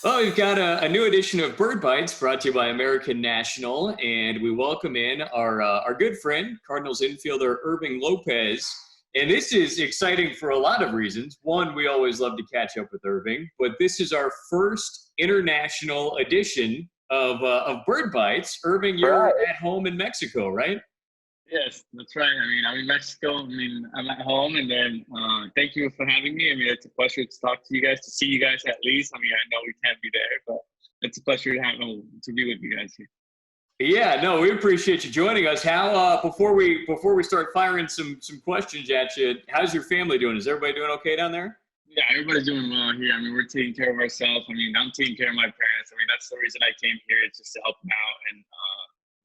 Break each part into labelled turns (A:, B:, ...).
A: Well, we've got a new edition of Bird Bites brought to you by American National, and we welcome in our good friend, Cardinals infielder Irving Lopez. And this is exciting for a lot of reasons. One, we always love to catch up with Irving, but this is our first international edition of Bird Bites. Irving, you're
B: Right.
A: at home in Mexico, right?
C: Yes, that's right. I mean, I'm in Mexico. I mean, I'm at home, and then thank you for having me. I mean, it's a pleasure to talk to you guys, to see you guys at least. I mean, I know we can't be there, but it's a pleasure to be with you guys here.
A: Yeah, no, we appreciate you joining us. How before we start firing some questions at you, how's your family doing? Is everybody doing okay down there?
C: Yeah, everybody's doing well here. I mean, we're taking care of ourselves. I mean, I'm taking care of my parents. I mean, that's the reason I came here. It's just to help them out and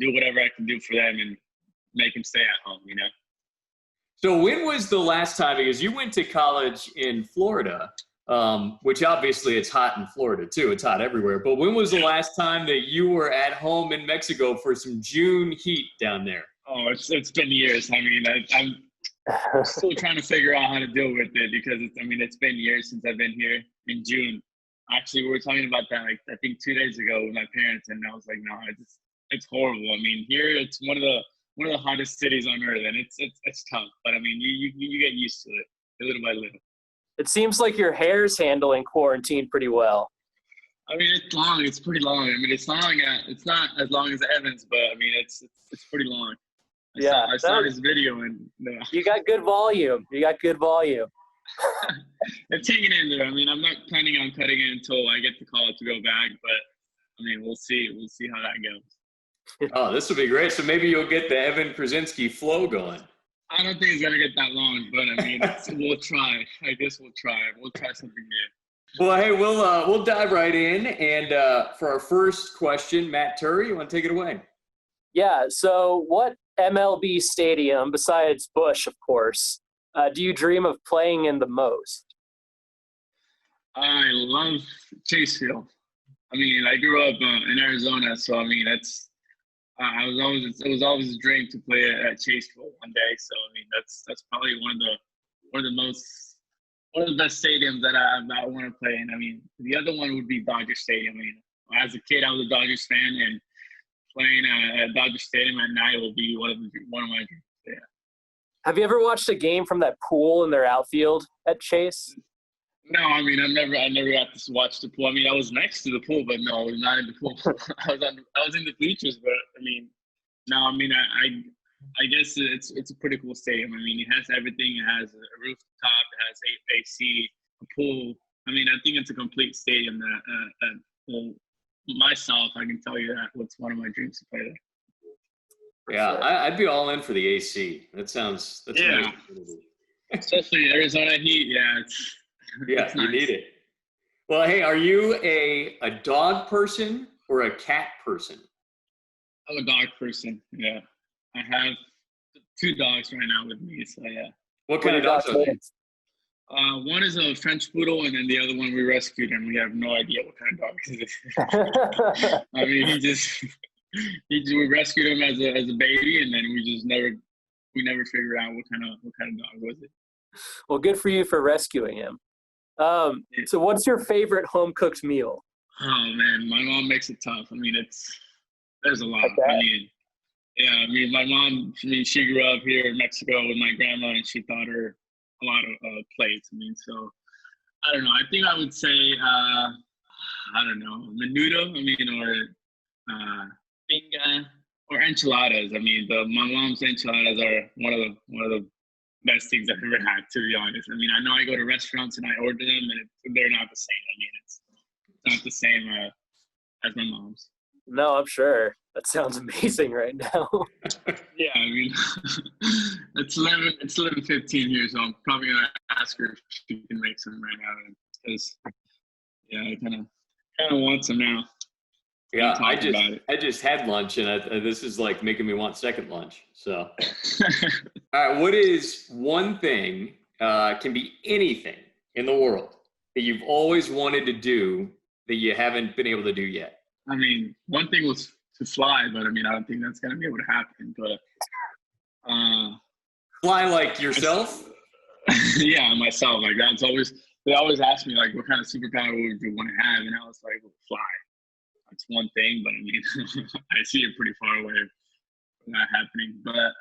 C: do whatever I can do for them and make them stay at home, you know?
A: So when was the last time, because you went to college in Florida, which obviously it's hot in Florida too, it's hot everywhere, but when was the last time that you were at home in Mexico for some June heat down there?
C: Oh, it's been years. I mean, I'm still trying to figure out how to deal with it because it's been years since I've been here in June. Actually, we were talking about that, like, I think 2 days ago with my parents, and I was like, no, it's horrible. I mean, here it's one of the hottest cities on earth, and it's tough. But I mean, you get used to it little by little.
B: It seems like your hair's handling quarantine pretty well.
C: I mean, it's long. It's pretty long. I mean, it's long. It's not as long as Evan's, but I mean, it's pretty long. I saw his video, and
B: you got good volume.
C: it's hanging in there. I mean, I'm not planning on cutting it until I get the call to go back, but I mean, we'll see. We'll see how that goes.
A: Oh, this will be great. So maybe you'll get the Evan Krasinski flow going.
C: I don't think it's going to get that long, but I mean, we'll try. I guess we'll try. We'll try something new.
A: Well, hey, we'll dive right in. And for our first question, Matt Turry, you want to take it away?
B: Yeah, so what MLB stadium, besides Busch, of course, do you dream of playing in the most?
C: I love Chase Field. I mean, I grew up in Arizona, so I mean, it was always a dream to play at Chase Field one day. So I mean, that's probably one of the best stadiums that I want to play in. I mean, the other one would be Dodger Stadium. I mean, as a kid, I was a Dodgers fan, and playing at Dodger Stadium at night will be one of my dreams. Yeah.
B: Have you ever watched a game from that pool in their outfield at Chase?
C: No, I mean, I never got to watch the pool. I mean, I was next to the pool, but no, I was not in the pool. I was in the bleachers, but I mean, no, I mean, I guess it's a pretty cool stadium. I mean, it has everything. It has a rooftop. It has AC, a pool. I mean, I think it's a complete stadium. Well, myself, I can tell you that what's one of my dreams to play there.
A: Yeah, I'd be all in for the AC. That's nice.
C: Especially Arizona heat. Yeah,
A: yeah, you need it. Well, hey, are you a dog person or a cat person?
C: I'm a dog person. Yeah, I have 2 dogs right now with me. So yeah.
A: What kind of dogs are they?
C: One is a French poodle, and then the other one we rescued, and we have no idea what kind of dog it is. I mean, we rescued him as a baby, and then we never figured out what kind of dog was it.
B: Well, good for you for rescuing him. So what's your favorite home-cooked meal?
C: Oh, man, my mom makes it tough. I mean, there's a lot. I mean, my mom, she grew up here in Mexico with my grandma, and she taught her a lot of plates. I mean, so, I don't know. I think I would say, I don't know, menudo, I mean, or pinga, or enchiladas. I mean, my mom's enchiladas are one of the best things I've ever had, to be honest. I mean, I know I go to restaurants and I order them, and they're not the same. I mean, it's not the same as my mom's.
B: No, I'm sure. That sounds amazing right now.
C: Yeah, I mean, it's 11:15 here, so I'm probably gonna ask her if she can make some right now, because yeah, I kind of want some now.
A: Yeah, I just had lunch, and this is like making me want second lunch. So, all right, what is one thing? Can be anything in the world that you've always wanted to do that you haven't been able to do yet.
C: I mean, one thing was to fly, but I mean, I don't think that's gonna be able to happen. But
A: fly like yourself?
C: Yeah, myself. Like that's they always ask me like, what kind of superpower would you want to have? And I was like, well, fly. That's one thing, but I mean, I see it pretty far away from that happening. But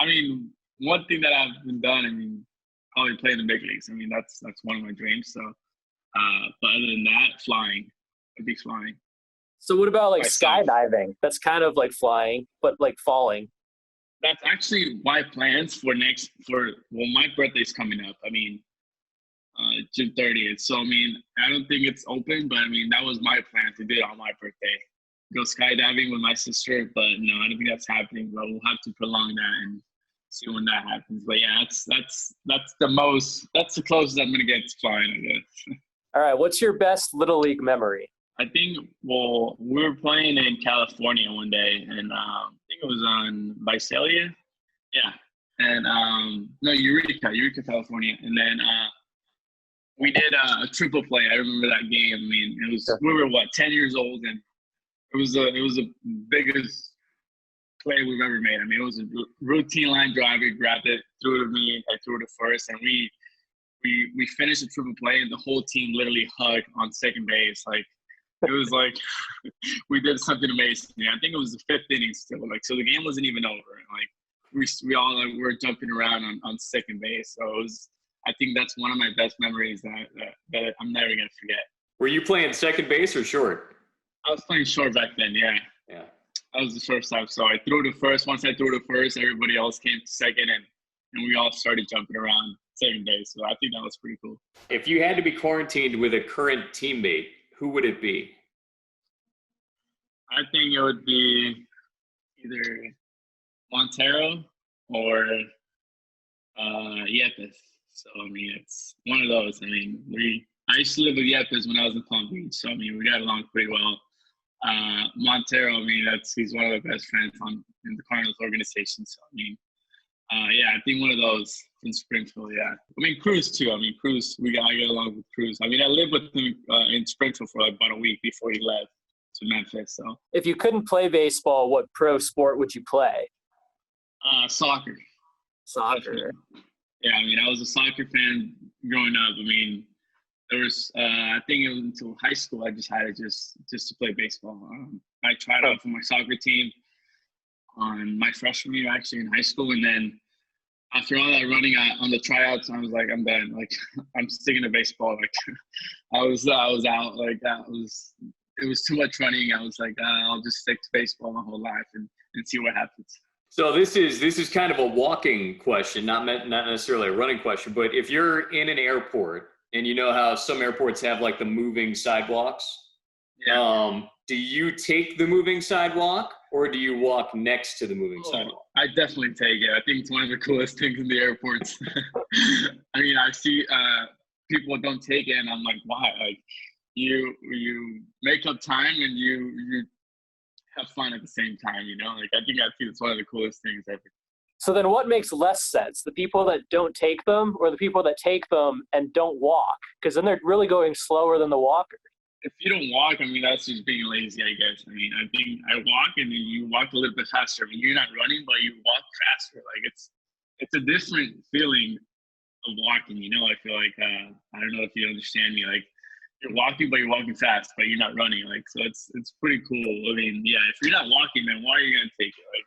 C: I mean, one thing that I've been done, I mean, probably play in the big leagues. I mean, that's one of my dreams. So, but other than that, flying. I'd be flying.
B: So what about like
C: Myself.
B: skydiving? That's kind of like flying, but like falling.
C: That's actually my plans for my birthday's coming up. I mean, June 30th. So, I mean, I don't think it's open, but I mean, that was my plan to do it on my birthday. Go skydiving with my sister, but no, I don't think that's happening. But we'll have to prolong that and see when that happens. But yeah, that's the closest I'm gonna get to flying, I guess.
B: All right. What's your best Little League memory?
C: I think, well, we were playing in California one day, and I think it was on Visalia. Yeah. And no, Eureka, California. And then we did a triple play. I remember that game. I mean, we were 10 years old, and it was the biggest play we've ever made. I mean, it was a routine line drive. He grabbed it, threw it to me. I threw it to first, and we finished the triple play, and the whole team literally hugged on second base. Like, it was like we did something amazing. I think it was the fifth inning still. Like, so the game wasn't even over. Like, we all were jumping around on second base. So it was. I think that's one of my best memories that I'm never gonna forget.
A: Were you playing second base or short?
C: I was playing short back then. Yeah.
A: Yeah.
C: I was the shortstop. So I threw to first. Once I threw to first, everybody else came to second, and we all started jumping around second base. So I think that was pretty cool.
A: If you had to be quarantined with a current teammate, who would it be?
C: I think it would be either Montero or Yepes. So, I mean, it's one of those. I mean, I used to live with Yepes when I was in Palm Beach. So, I mean, we got along pretty well. Montero, I mean, he's one of the best friends in the Cardinals organization. So, I mean, yeah, I think one of those in Springfield, yeah. I mean, Cruz, too. I mean, Cruz, I get along with Cruz. I mean, I lived with him in Springfield for like about a week before he left to Memphis. So,
B: if you couldn't play baseball, what pro sport would you play?
C: Soccer.
B: Soccer.
C: Yeah, I mean, I was a soccer fan growing up. I mean, there was, I think it was until high school I decided just to play baseball. I tried out for my soccer team on my freshman year, actually, in high school. And then after all that running on the tryouts, I was like, I'm done. Like, I'm sticking to baseball. Like, I was out. Like, it was too much running. I was like, I'll just stick to baseball my whole life and see what happens.
A: So this is kind of a walking question, not necessarily a running question. But if you're in an airport and you know how some airports have like the moving sidewalks,
C: yeah.
A: Do you take the moving sidewalk or do you walk next to the moving sidewalk?
C: I definitely take it. I think it's one of the coolest things in the airports. I mean, I see people don't take it, and I'm like, why? Like, you make up time and you have fun at the same time, you know? Like, I think it's one of the coolest things ever.
B: So then what makes less sense? The people that don't take them or the people that take them and don't walk? Because then they're really going slower than the walker.
C: If you don't walk, I mean, that's just being lazy, I guess. I mean, I think I walk and then you walk a little bit faster. I mean, you're not running, but you walk faster. Like, it's a different feeling of walking, you know? I feel like, I don't know if you understand me. Like, you're walking, but you're walking fast, but you're not running. Like, so it's pretty cool. I mean, yeah, if you're not walking, then why are you going to take it? Like,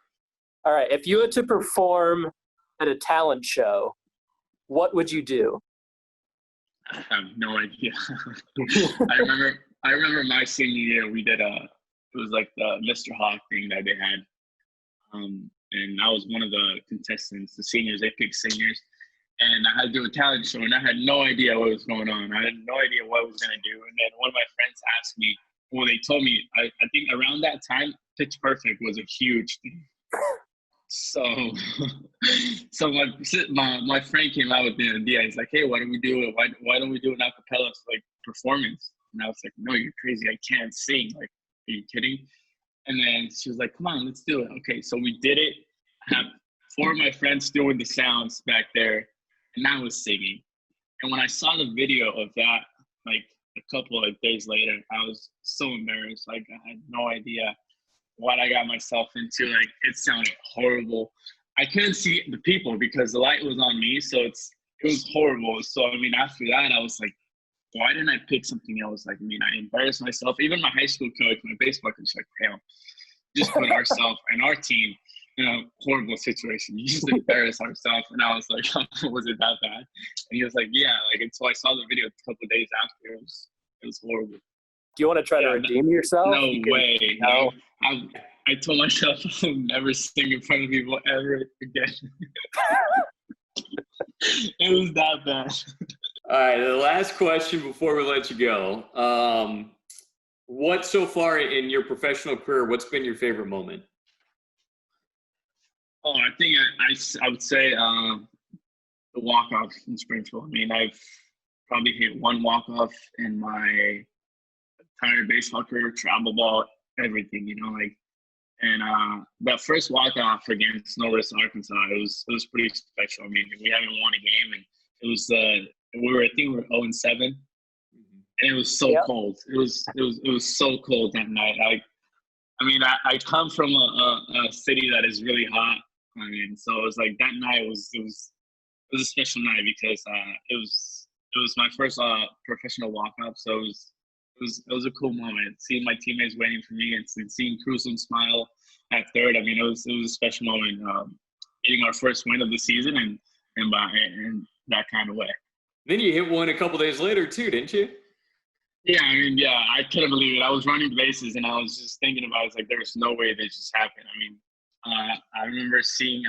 B: all right, if you had to perform at a talent show, what would you do?
C: I have no idea. I remember my senior year, we did it was like the Mr. Hawk thing that they had. And I was one of the contestants, the seniors, they picked seniors. And I had to do a talent show, and I had no idea what was going on. I had no idea what I was going to do. And then one of my friends asked me, well, they told me, I think around that time, Pitch Perfect was a huge thing. So my friend came out with the idea. He's like, hey, why don't we do it? Why don't we do an acapella like performance? And I was like, no, you're crazy. I can't sing. Like, are you kidding? And then she was like, come on, let's do it. Okay, so we did it. I have 4 of my friends doing the sounds back there, and I was singing. And when I saw the video of that, like a couple of days later, I was so embarrassed. Like, I had no idea what I got myself into. Like, it sounded horrible. I couldn't see the people because the light was on me, so it's it was horrible. So, I mean, after that, I was like, why didn't I pick something else? Like, I mean, I embarrassed myself. Even my high school coach, my baseball coach, like, hell, just put ourselves and our team in a horrible situation. You just embarrass ourselves. And I was like, was it that bad? And he was like, yeah. Like, until I saw the video a couple of days after, it was horrible.
B: Do you want to try to redeem yourself?
C: No way. No. I told myself I'll never sing in front of people ever again. It was that bad.
A: All right, the last question before we let you go. What so far in your professional career, what's been your favorite moment?
C: Oh, I think I would say the walk-off in Springfield. I mean, I've probably hit one walk-off in my entire baseball career, travel ball, everything, like. And that first walk-off against Northwest Arkansas, it was pretty special. I mean, we haven't won a game, and it was I think we were 0-7, and it was so cold. It was so cold that night. I come from a city that is really hot. I mean, so it was like that night was a special night because it was my first professional walk-up. So it was a cool moment. Seeing my teammates waiting for me and seeing Cruzan smile at third. I mean, it was a special moment. Getting our first win of the season and in that kind of way.
A: Then you hit one a couple days later too, didn't you?
C: Yeah, I mean, yeah, I couldn't believe it. I was running the bases and I was just thinking about it. It's like there's no way this just happened. I mean, I remember seeing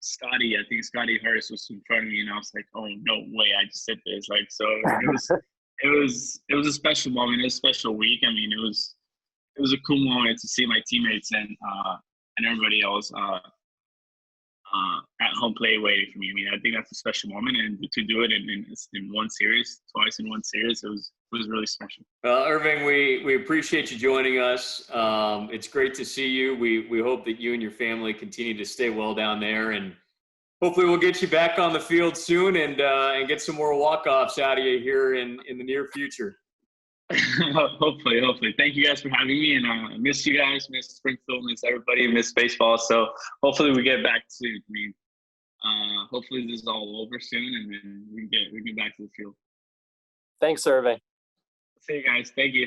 C: Scotty. I think Scotty Hurst was in front of me, and I was like, "Oh no way! I just did this!" Like, so it was a special moment. It was a special week. I mean, it was a cool moment to see my teammates and everybody else at home plate waiting for me. I mean, I think that's a special moment, and to do it in one series, twice in one series, it was really special.
A: Well, Irving, we appreciate you joining us. It's great to see you. We hope that you and your family continue to stay well down there, and hopefully we'll get you back on the field soon and get some more walk-offs out of you here in the near future.
C: Hopefully. Thank you guys for having me, and I miss you guys, miss Springfield, miss everybody, miss baseball. So hopefully we get back soon. I mean, hopefully this is all over soon, and then we get back to the field.
B: Thanks, Irving.
C: See you guys. Thank you.